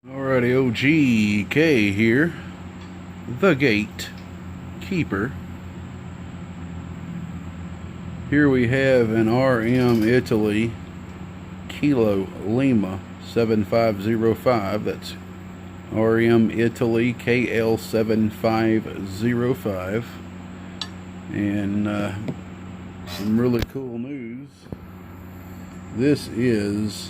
Alrighty, OGK here, the gatekeeper. Here we have an RM Italy Kilo Lima 7505. That's RM Italy KL7505. And some really cool news. This is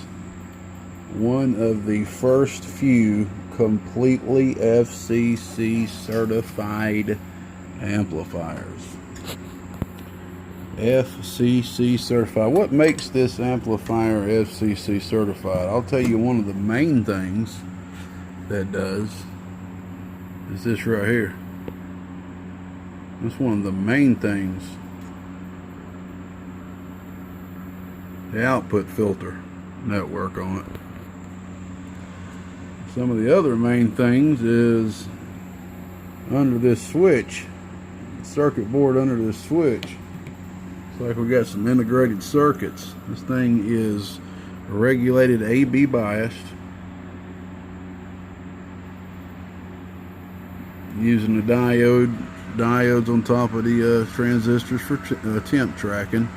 one of the first few completely FCC certified amplifiers. FCC certified. What makes this amplifier FCC certified? I'll tell you, one of the main things that does is this right here. That's one of the main things. The output filter network on it. Some of the other main things is under this switch, circuit board under this switch. It's like we got some integrated circuits. This thing is regulated AB biased, using the diodes on top of the transistors for temp tracking.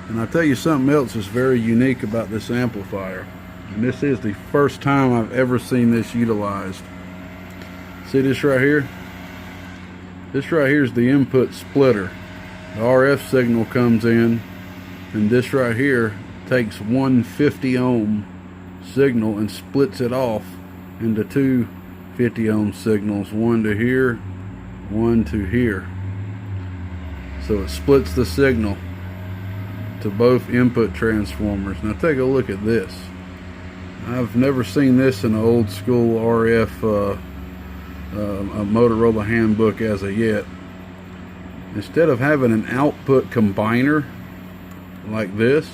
And I'll tell you something else that's very unique about this amplifier. And this is the first time I've ever seen this utilized. See this right here? This right here is the input splitter. The RF signal comes in, and this right here takes one 50 ohm signal and splits it off into two 50 ohm signals, one to here, one to here. So it splits the signal to both input transformers. Now take a look at this. I've never seen this in an old school RF a Motorola handbook as of yet. Instead of having an output combiner like this,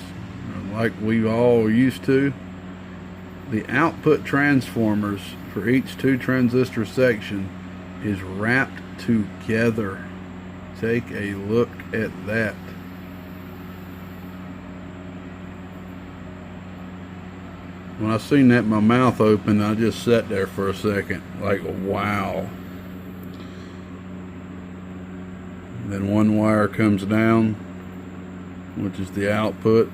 like we all used to, the output transformers for each two transistor section is wrapped together. Take a look at that. When I seen that, my mouth opened. I just sat there for a second, like, wow. And then one wire comes down, which is the output,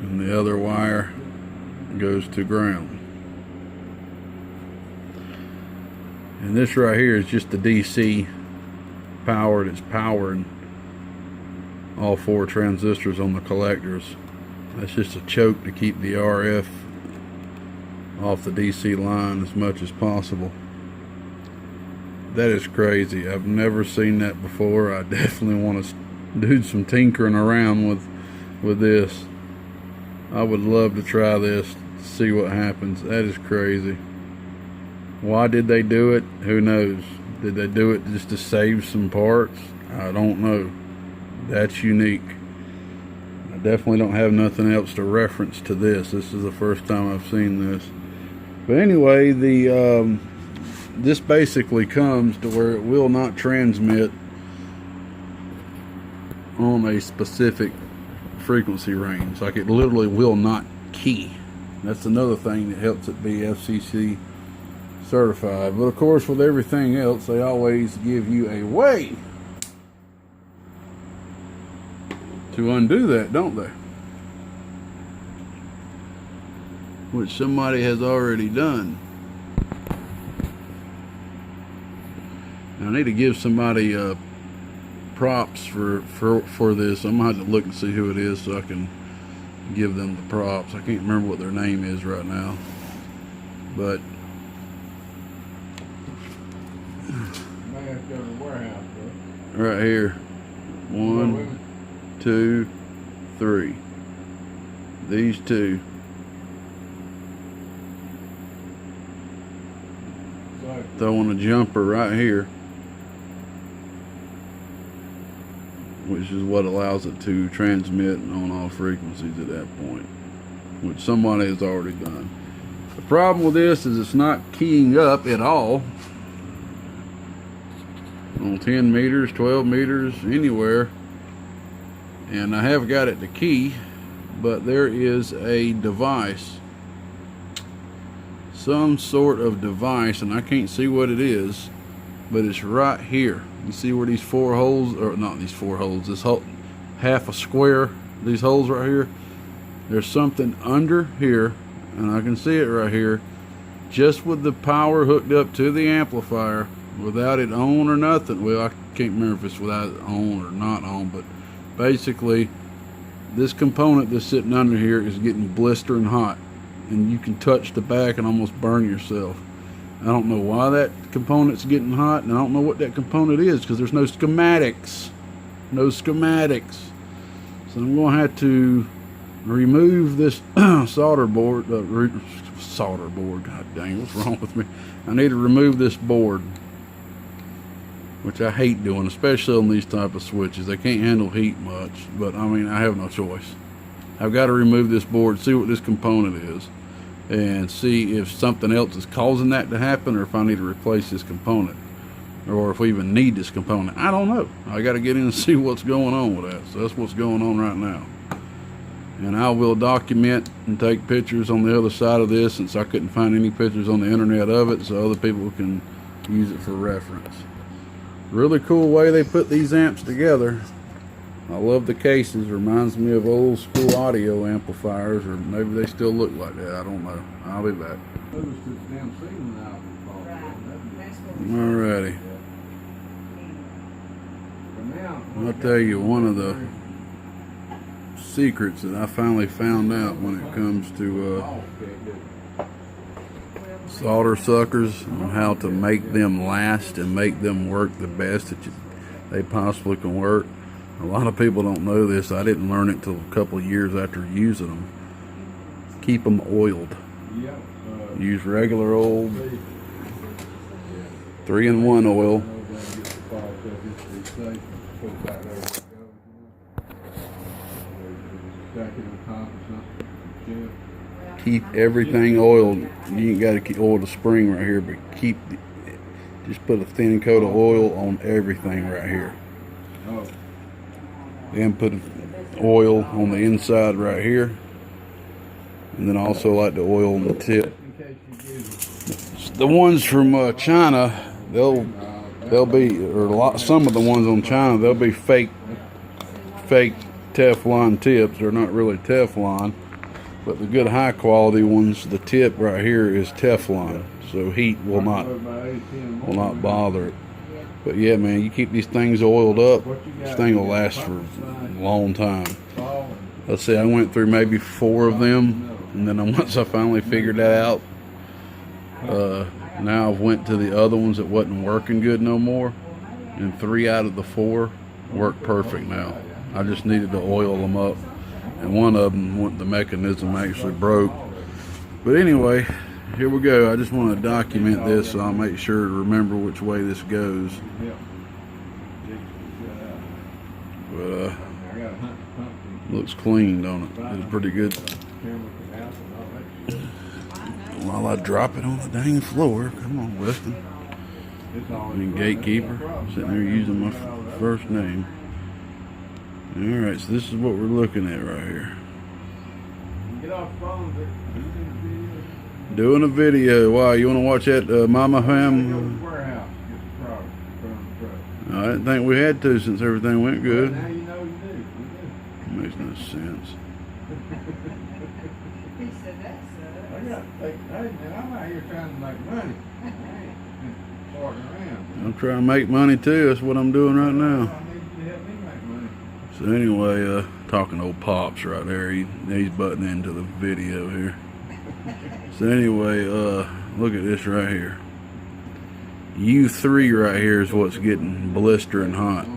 and the other wire goes to ground. And this right here is just the DC power that's powering all four transistors on the collectors. That's just a choke to keep the RF off the DC line as much as possible. That is crazy. I've never seen that before. I definitely want to do some tinkering around with this. I would love to try this to see what happens. That is crazy. Why did they do it? Who knows? Did they do it just to save some parts? I don't know. That's unique. Definitely don't have nothing else to reference to this. This is the first time I've seen this. But anyway, this basically comes to where it will not transmit on a specific frequency range. Like, it literally will not key. That's another thing that helps it be FCC certified. But of course, with everything else, they always give you a way to undo that, don't they? Which somebody has already done. Now, I need to give somebody props for this. I'm gonna have to look and see who it is so I can give them the props. I can't remember what their name is right now, but right here, 1, 2, 3. These two. Throwing a jumper right here, which is what allows it to transmit on all frequencies at that point, which somebody has already done. The problem with this is it's not keying up at all on 10 meters, 12 meters, anywhere. And I have got it to key, but there is a device some sort of device, and I can't see what it is, but it's right here. You see where these 4 holes, or not these 4 holes, this whole half a square, these holes right here, there's something under here, and I can see it right here, just with the power hooked up to the amplifier, without it on or nothing. Well, I can't remember if it's without it on or not on, but basically this component that's sitting under here is getting blistering hot, and you can touch the back and almost burn yourself. I don't know why that component's getting hot, and I don't know what that component is, because there's no schematics. No schematics. So I'm going to have to remove this solder board. God dang, what's wrong with me? I need to remove this board, which I hate doing, especially on these type of switches. They can't handle heat much, but I mean, I have no choice. I've got to remove this board, see what this component is, and see if something else is causing that to happen, or if I need to replace this component, or if we even need this component. I don't know. I got to get in and see what's going on with that. So that's what's going on right now. And I will document and take pictures on the other side of this, since I couldn't find any pictures on the internet of it, so other people can use it for reference. Really cool way they put these amps together. I love the cases. Reminds me of old school audio amplifiers, or maybe they still look like that. I don't know. I'll be back. Alrighty. I'll tell you one of the secrets that I finally found out when it comes to solder suckers, on how to make them last and make them work the best that they possibly can work. A lot of people don't know this. I didn't learn it till a couple of years after using them. Keep them oiled. Use regular old 3-in-1 oil. Keep everything oiled. You ain't got to oil the spring right here, but just put a thin coat of oil on everything right here. Then put oil on the inside right here, and then also like the oil on the tip. The ones from China, they'll be, or some of the ones on China, they'll be fake Teflon tips. They're not really Teflon, but the good high quality ones, the tip right here is Teflon, so heat will not bother it. But yeah, man, you keep these things oiled up, this thing will last for a long time. Let's see, I went through maybe 4 of them, and then once I finally figured that out, now I've went to the other ones that wasn't working good no more, and 3 out of the 4 work perfect now. I just needed to oil them up, and one of them, the mechanism actually broke. But anyway, here we go. I just want to document this so I'll make sure to remember which way this goes. But looks clean, don't it? It's pretty good. While I drop it on the dang floor. Come on, Weston. Gatekeeper. Sitting there using my first name. Alright, so this is what we're looking at right here. Doing a video. Wow, you want to watch that Mama Fam? I didn't think we had to, since everything went good. Makes no sense. I'm out here trying to make money. I'm trying to make money too. That's what I'm doing right now. So anyway, talking old Pops right there. He's butting into the video here. So anyway, look at this right here. U3 right here is what's getting blistering hot.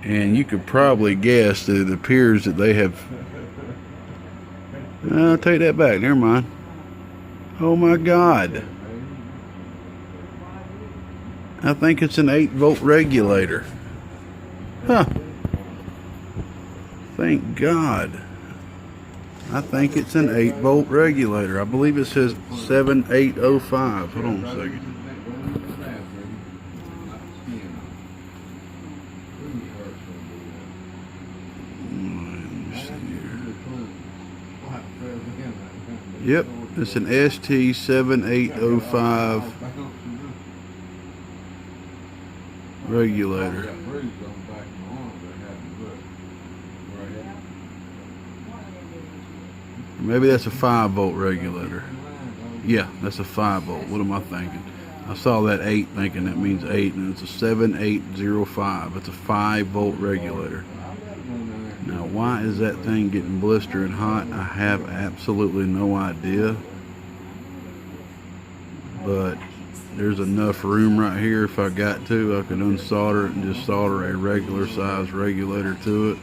And you could probably guess that it appears that they have... I'll take that back. Never mind. Oh my God. I think it's an 8-volt regulator. Huh. Thank God. I think it's an 8-volt regulator. I believe it says 7805. Hold on a second. Yep, It's an ST7805 regulator. Maybe that's a 5-volt regulator. Yeah, that's a 5-volt. What am I thinking? I saw that 8 thinking that means 8, and it's a 7805. It's a 5-volt regulator. Now, why is that thing getting blistering hot? I have absolutely no idea. But there's enough room right here. If I got to, I could unsolder it and just solder a regular size regulator to it.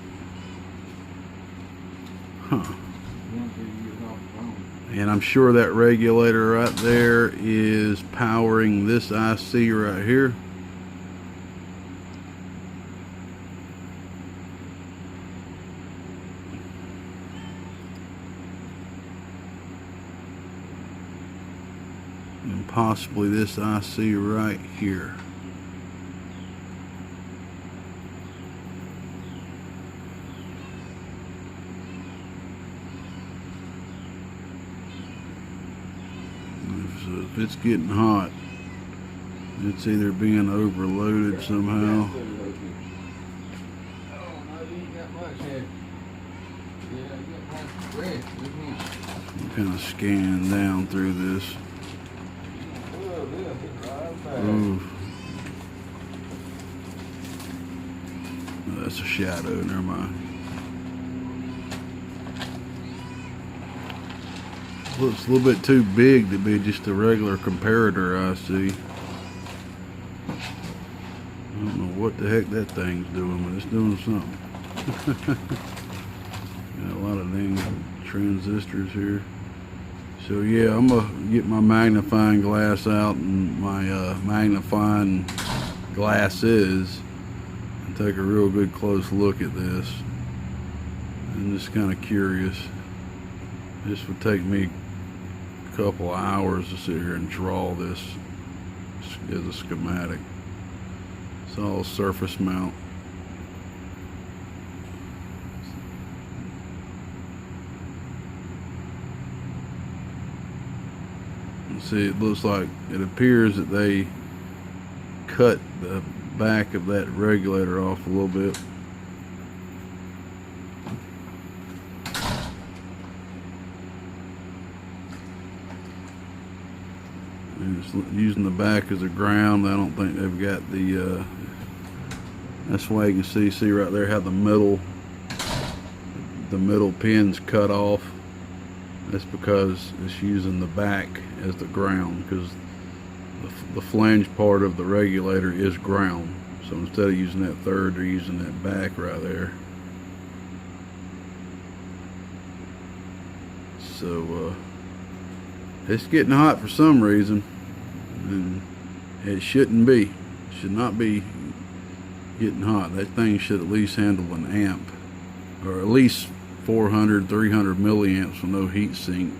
Huh. And I'm sure that regulator right there is powering this IC right here. And possibly this IC right here. So if it's getting hot, it's either being overloaded somehow. I'm kind of scanning down through this. Ooh. Oh, that's a shadow, never mind. Looks a little bit too big to be just a regular comparator IC. I don't know what the heck that thing's doing, but it's doing something. Got a lot of dang transistors here. So yeah, I'm gonna get my magnifying glass out and my magnifying glasses and take a real good close look at this. I'm just kind of curious. This would take me a couple of hours to sit here and draw this as a schematic. It's all surface mount. See, it looks like, it appears that they cut the back of that regulator off a little bit. And it's using the back as a ground. I don't think they've got the that's why you can see right there how the middle pins cut off. That's because it's using the back as the ground, because the flange part of the regulator is ground. So instead of using that third, they're using that back right there. So it's getting hot for some reason, and it shouldn't be. It should not be getting hot. That thing should at least handle an amp, or at least 400, 300 milliamps with no heat sink,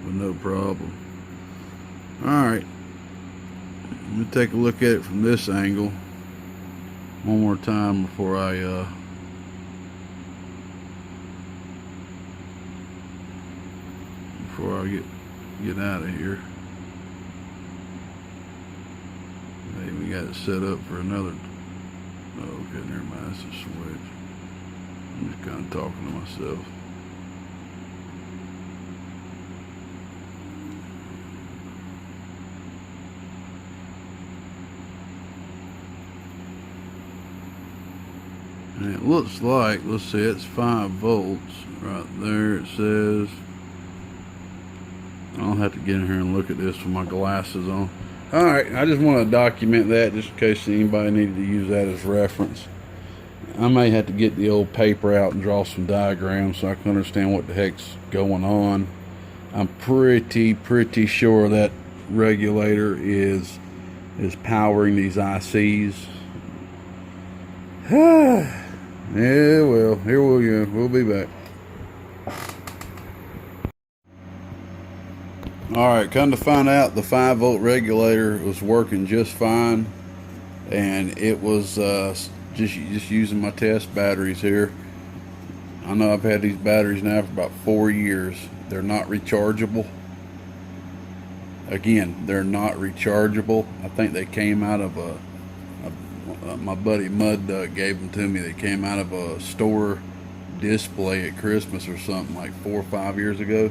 with no problem. Alright, let me take a look at it from this angle one more time before I get out of here. Maybe we got it set up for another. Oh, okay, never mind, it's a switch. I'm just kind of talking to myself. And it looks like, let's see, it's 5 volts right there. It says, I'll have to get in here and look at this with my glasses on. Alright, I just want to document that just in case anybody needed to use that as reference. I may have to get the old paper out and draw some diagrams so I can understand what the heck's going on. I'm pretty sure that regulator is powering these ICs. Yeah, well, here we'll be back. Alright, come to find out, the 5-volt regulator was working just fine, and it was just using my test batteries here, I know I've had these batteries now for about 4 years. They're not rechargeable. Again, they're not rechargeable. I think they came out of my buddy Mud gave them to me. They came out of a store display at Christmas or something like 4 or 5 years ago.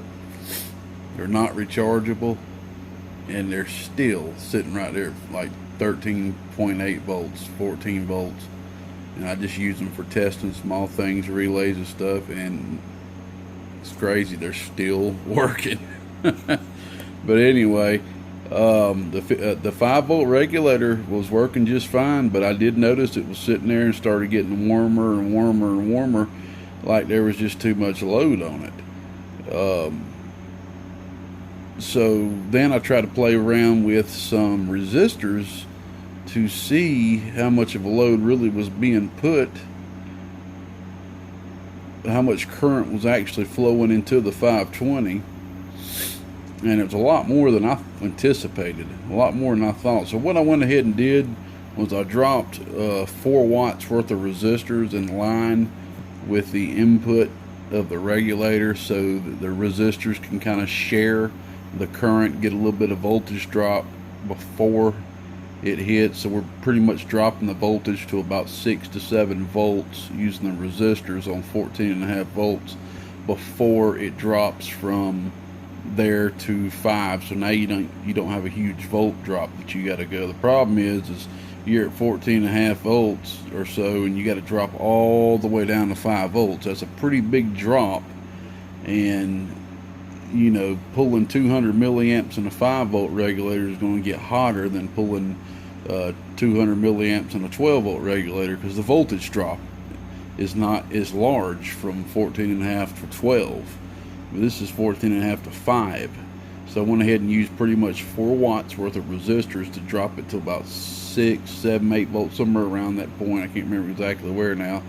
They're not rechargeable, and they're still sitting right there like 13.8 volts, 14 volts. And I just use them for testing small things, relays and stuff, and it's crazy, they're still working. But anyway, the 5-volt regulator was working just fine, but I did notice it was sitting there and started getting warmer and warmer and warmer, like there was just too much load on it. So then I tried to play around with some resistors to see how much of a load really was being put, how much current was actually flowing into the 520, and it was a lot more than I anticipated, a lot more than I thought. So what I went ahead and did was I dropped 4 watts worth of resistors in line with the input of the regulator, so that the resistors can kind of share the current, get a little bit of voltage drop before it hits. So we're pretty much dropping the voltage to about 6 to 7 volts using the resistors on 14.5 volts before it drops from there to 5. So now you don't have a huge volt drop that you got to go. The problem is you're at 14.5 volts or so, and you got to drop all the way down to 5 volts. That's a pretty big drop, and you know, pulling 200 milliamps in a 5-volt regulator is going to get hotter than pulling 200 milliamps in a 12-volt regulator, because the voltage drop is not as large from 14.5 to 12. This is 14.5 to 5. So I went ahead and used pretty much 4 watts worth of resistors to drop it to about 6, 7, 8 volts, somewhere around that point. I can't remember exactly where now.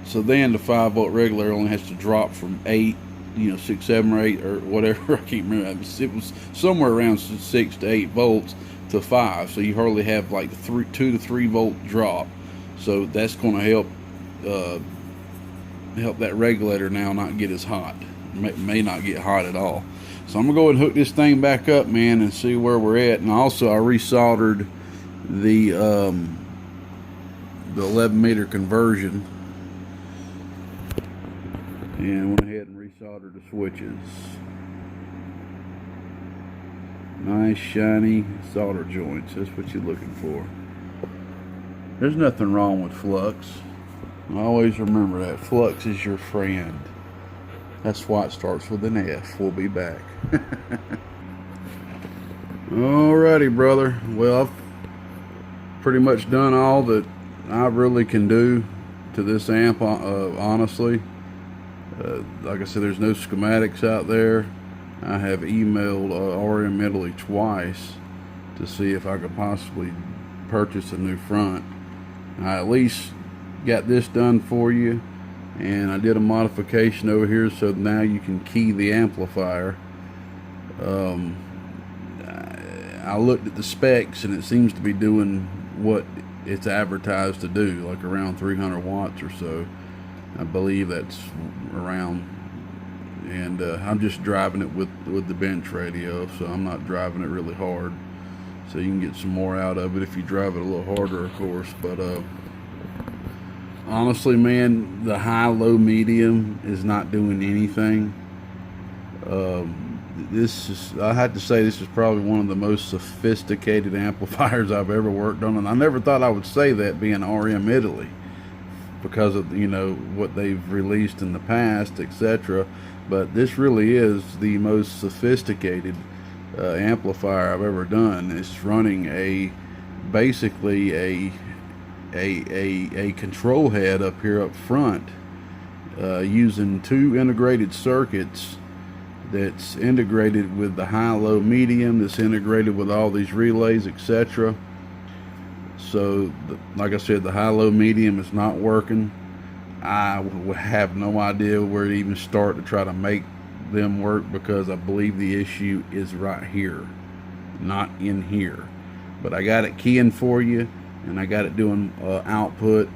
So then the 5-volt regulator only has to drop from 8, 6, 7, or 8, or whatever. I can't remember. It was somewhere around 6 to 8 volts to 5. So you hardly have like 2 to 3 volt drop. So that's going to help that regulator now not get as hot. May not get hot at all. So I'm gonna go ahead and hook this thing back up, man, and see where we're at. And also I resoldered the 11 meter conversion, and went ahead and resoldered the switches. Nice shiny solder joints. That's what you're looking for. There's nothing wrong with flux. Always remember that flux is your friend. That's why it starts with an F. We'll be back. Alrighty, brother. Well, I've pretty much done all that I really can do to this amp, honestly. Like I said, there's no schematics out there. I have emailed RM Italy twice to see if I could possibly purchase a new front. I at least got this done for you, and I did a modification over here so now you can key the amplifier. I looked at the specs, and it seems to be doing what it's advertised to do, like around 300 watts or so. I believe that's around, and I'm just driving it with the bench radio, so I'm not driving it really hard, so you can get some more out of it if you drive it a little harder, of course. But honestly, man, the high, low, medium is not doing anything. I had to say, this is probably one of the most sophisticated amplifiers I've ever worked on, and I never thought I would say that, being RM Italy, because of what they've released in the past, etc. But this really is the most sophisticated amplifier I've ever done. It's running basically a control head up here up front, using 2 integrated circuits that's integrated with the high, low, medium, that's integrated with all these relays, etc. So like I said, the high, low, medium is not working. I have no idea where to even start to try to make them work, because I believe the issue is right here, not in here. But I got it keying for you, and I got it doing output,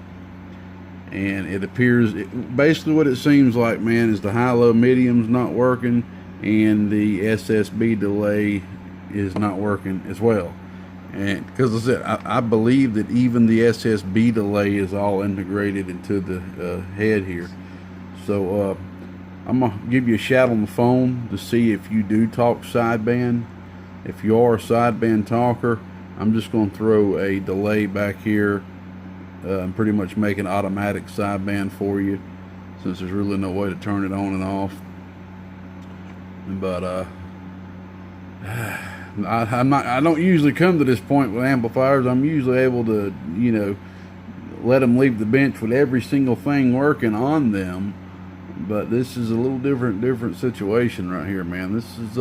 and it appears, basically what it seems like, man, is the high-low medium's not working, and the SSB delay is not working as well. And because I said, I believe that even the SSB delay is all integrated into the head here. So I'm gonna give you a shout on the phone to see if you do talk sideband. If you are a sideband talker, I'm just going to throw a delay back here and pretty much make an automatic sideband for you, since there's really no way to turn it on and off. But I don't usually come to this point with amplifiers. I'm usually able to, you know, let them leave the bench with every single thing working on them. But this is a little different situation right here, man. This is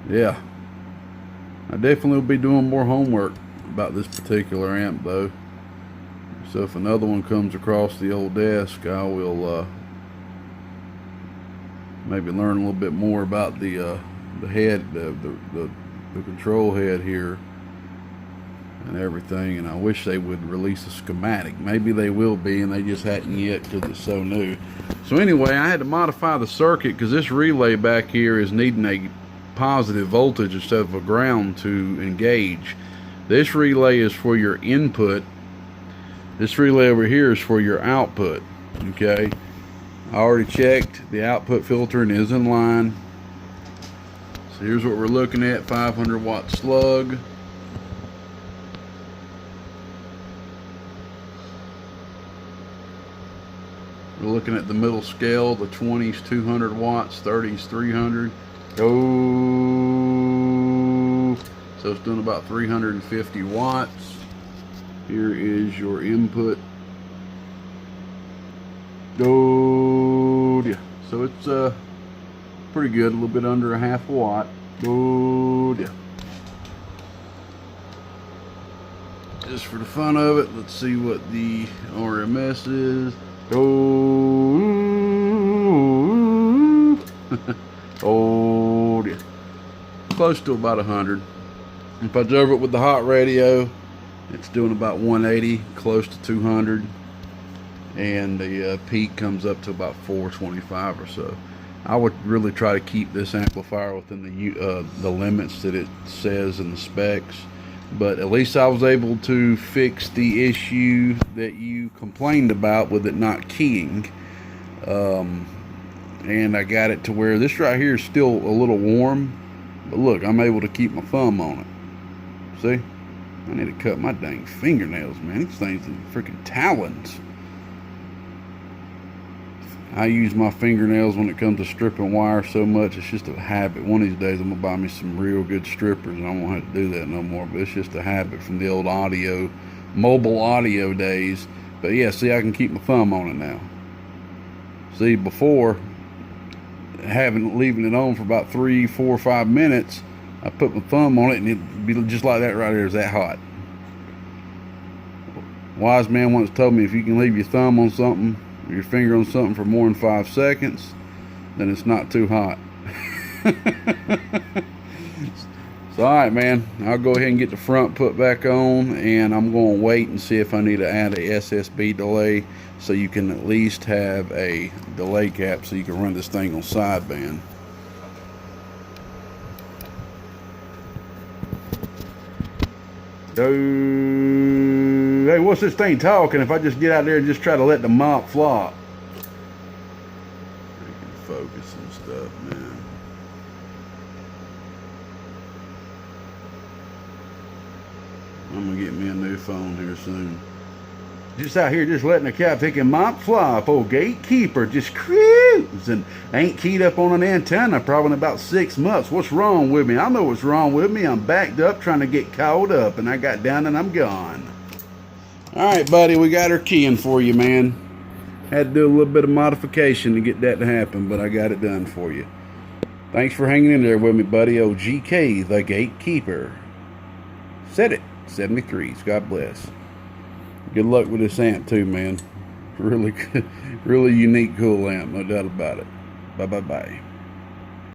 yeah, I definitely will be doing more homework about this particular amp though. So if another one comes across the old desk, I will maybe learn a little bit more about the head, the control head here and everything. And I wish they would release a schematic. Maybe they will be, and they just hadn't yet because it's so new. So anyway, I had to modify the circuit because this relay back here is needing a positive voltage instead of a ground to engage. This relay is for your input. This relay over here is for your output. Okay, I already checked the output filtering is in line. So here's what we're looking at: 500 watt slug. We're looking at the middle scale. The 20s 200 watts, 30s 300. Oh, so it's doing about 350 watts. Here is your input. Oh, yeah. So it's pretty good, a little bit under a half a watt. Oh, yeah. Just for the fun of it, let's see what the RMS is. Oh, oh, yeah. Close to about 100. If I drove it with the hot radio, it's doing about 180, close to 200, and the peak comes up to about 425 or so. I would really try to keep this amplifier within the limits that it says in the specs. But at least I was able to fix the issue that you complained about with it not keying. And I got it to where this right here is still a little warm. But look, I'm able to keep my thumb on it. See? I need to cut my dang fingernails, man. These things are freaking talons. I use my fingernails when it comes to stripping wire so much. It's just a habit. One of these days I'm going to buy me some real good strippers, and I won't have to do that no more. But it's just a habit from the old mobile audio days. But yeah, see, I can keep my thumb on it now. See, before, leaving it on for about 3, 4, 5 minutes, I put my thumb on it and it'd be just like that right there. It's that hot. Wise man once told me, if you can leave your thumb on something, or your finger on something for more than 5 seconds, then it's not too hot. So alright, man, I'll go ahead and get the front put back on, and I'm going to wait and see if I need to add a SSB delay, so you can at least have a delay cap so you can run this thing on sideband. Hey, what's this thing talking if I just get out there and just try to let the mop flop? Freaking focus and stuff, man. I'm gonna get me a new phone here soon. Just out here just letting the cow take a mop flop. Old gatekeeper just cruising. Ain't keyed up on an antenna probably in about 6 months. What's wrong with me? I know what's wrong with me. I'm backed up trying to get caught up, and I got down and I'm gone. Alright, buddy, we got her keying for you, man. Had to do a little bit of modification to get that to happen, but I got it done for you. Thanks for hanging in there with me, buddy. Old GK, the gatekeeper. Said it. 73s. God bless. Good luck with this amp too, man. Really good, really unique, cool amp, no doubt about it. Bye.